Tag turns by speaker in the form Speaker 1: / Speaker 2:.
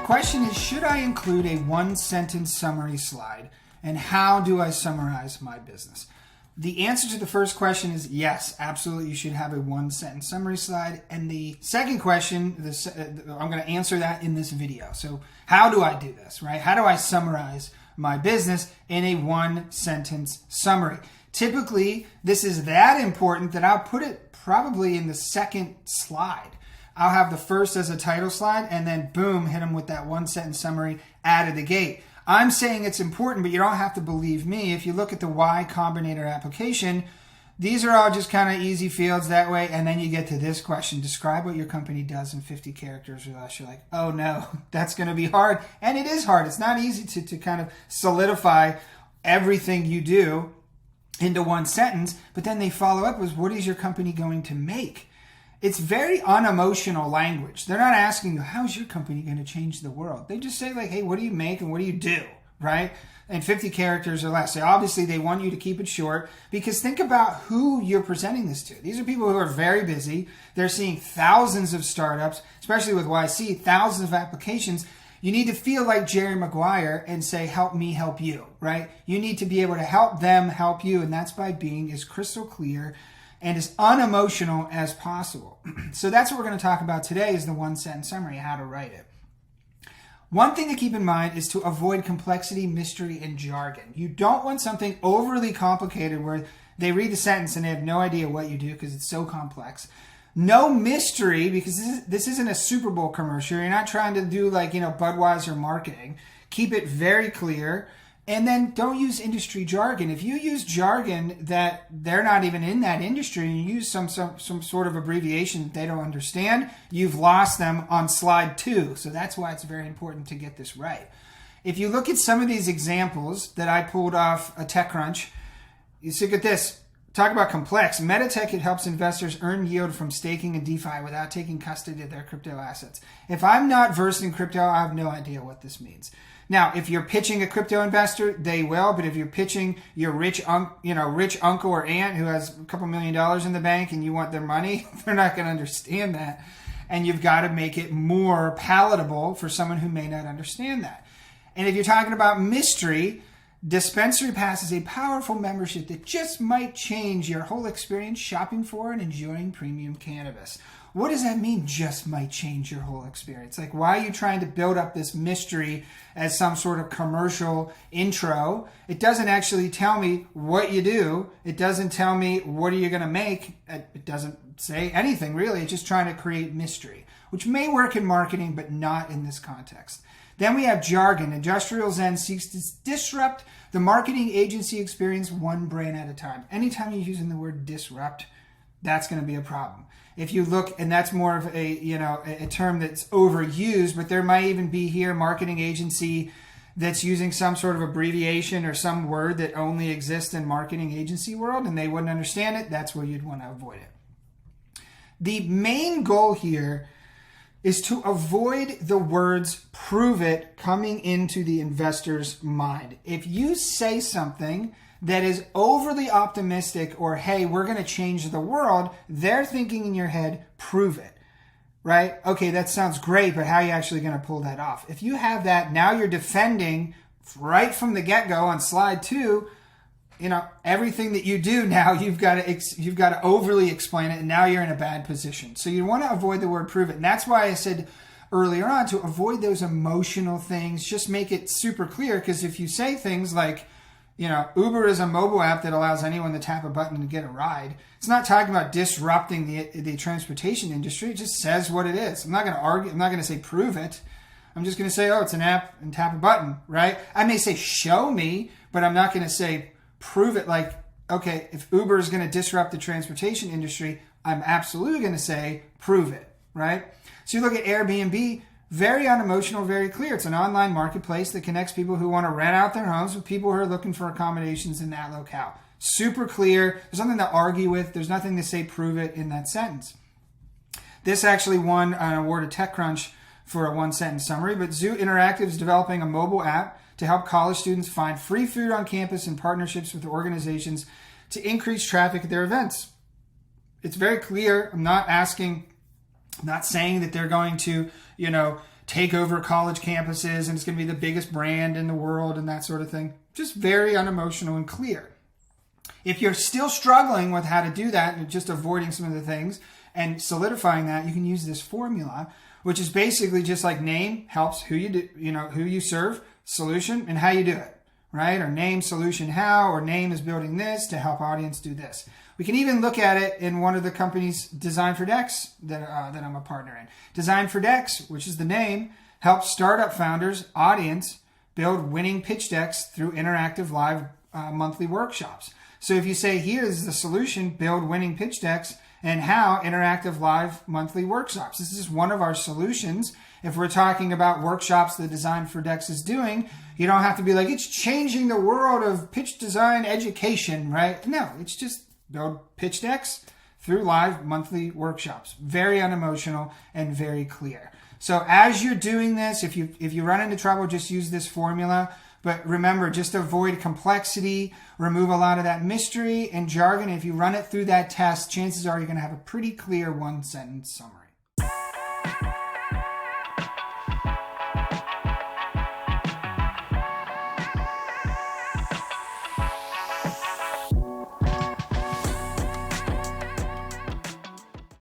Speaker 1: question is, should I include a one-sentence summary slide? And how do I summarize my business? The answer to the first question is yes, absolutely. You should have a one-sentence summary slide. And the second question, I'm going to answer that in this video. So how do I do this, right? How do I summarize my business in a one-sentence summary? Typically, this is that important that I'll put it probably in the second slide. I'll have the first as a title slide and then boom, hit them with that one-sentence summary out of the gate. I'm saying it's important, but you don't have to believe me. If you look at the Y Combinator application, these are all just kind of easy fields that way. And then you get to this question, describe what your company does in 50 characters or less. You're like, oh no, that's going to be hard. And it is hard. It's not easy to kind of solidify everything you do into one sentence. But then they follow up with, what is your company going to make? It's very unemotional language. They're not asking you, how's your company going to change the world? They just say like, hey, what do you make and what do you do, right? And 50 characters or less. So obviously they want you to keep it short because think about who you're presenting this to. These are people who are very busy. They're seeing thousands of startups, especially with YC, thousands of applications. You need to feel like Jerry Maguire and say, help me help you, right? You need to be able to help them help you. And that's by being as crystal clear and as unemotional as possible. So that's what we're going to talk about today is the one-sentence summary, how to write it. One thing to keep in mind is to avoid complexity, mystery, and jargon. You don't want something overly complicated where they read the sentence and they have no idea what you do because it's so complex. No mystery, because this isn't a Super Bowl commercial. You're not trying to do like, Budweiser marketing. Keep it very clear. And then don't use industry jargon. If you use jargon that they're not even in that industry and you use some sort of abbreviation that they don't understand, you've lost them on slide 2. So that's why it's very important to get this right. If you look at some of these examples that I pulled off a TechCrunch, you look at this. Talk about complex. Metatech, it helps investors earn yield from staking and DeFi without taking custody of their crypto assets. If I'm not versed in crypto, I have no idea what this means. Now, if you're pitching a crypto investor, they will. But if you're pitching your rich uncle or aunt who has a couple $1 million in the bank and you want their money, they're not going to understand that. And you've got to make it more palatable for someone who may not understand that. And if you're talking about mystery, Dispensary Pass is a powerful membership that just might change your whole experience shopping for and enjoying premium cannabis. What does that mean, just might change your whole experience? Like, why are you trying to build up this mystery as some sort of commercial intro? It doesn't actually tell me what you do. It doesn't tell me what are you going to make. It doesn't say anything, really. It's just trying to create mystery, which may work in marketing, but not in this context. Then we have jargon. Industrial Zen seeks to disrupt the marketing agency experience one brand at a time. Anytime you're using the word disrupt, that's going to be a problem. If you look, and that's more of a term that's overused, but there might even be here marketing agency that's using some sort of abbreviation or some word that only exists in marketing agency world and they wouldn't understand it. That's where you'd want to avoid it. The main goal here is to avoid the words prove it coming into the investor's mind. If you say something that is overly optimistic or, hey, we're going to change the world, they're thinking in your head, prove it, right? Okay, that sounds great, but how are you actually going to pull that off? If you have that, now you're defending right from the get-go on slide 2, everything that you do now, you've got to overly explain it, and now you're in a bad position. So you want to avoid the word prove it. And that's why I said earlier on to avoid those emotional things, just make it super clear, because if you say things like, Uber is a mobile app that allows anyone to tap a button to get a ride. It's not talking about disrupting the transportation industry. It just says what it is. I'm not going to argue. I'm not going to say prove it. I'm just going to say, oh, it's an app and tap a button, right? I may say show me, but I'm not going to say prove it. Like, okay, if Uber is going to disrupt the transportation industry, I'm absolutely going to say prove it, right? So you look at Airbnb, very unemotional, very clear. It's an online marketplace that connects people who want to rent out their homes with people who are looking for accommodations in that locale. Super clear. There's nothing to argue with. There's nothing to say prove it in that sentence. This actually won an award at TechCrunch for a one-sentence summary, but Zoo Interactive is developing a mobile app to help college students find free food on campus in partnerships with organizations to increase traffic at their events. It's very clear. I'm not saying that they're going to, take over college campuses and it's going to be the biggest brand in the world and that sort of thing. Just very unemotional and clear. If you're still struggling with how to do that and just avoiding some of the things and solidifying that, you can use this formula, which is basically just like name helps who you do, who you serve, solution, and how you do it, right? Or name, solution, how, or name is building this to help audience do this. We can even look at it in one of the companies, Design for Decks, that I'm a partner in. Design for Decks, which is the name, helps startup founders, audience, build winning pitch decks through interactive live monthly workshops. So if you say, here's the solution, build winning pitch decks, and how, interactive live monthly workshops. This is one of our solutions. If we're talking about workshops that Design for Decks is doing, you don't have to be like, it's changing the world of pitch design education, right? No, it's just build pitch decks through live monthly workshops. Very unemotional and very clear. So as you're doing this, if you run into trouble, just use this formula. But remember, just avoid complexity, remove a lot of that mystery and jargon. If you run it through that test, chances are you're going to have a pretty clear one-sentence summary.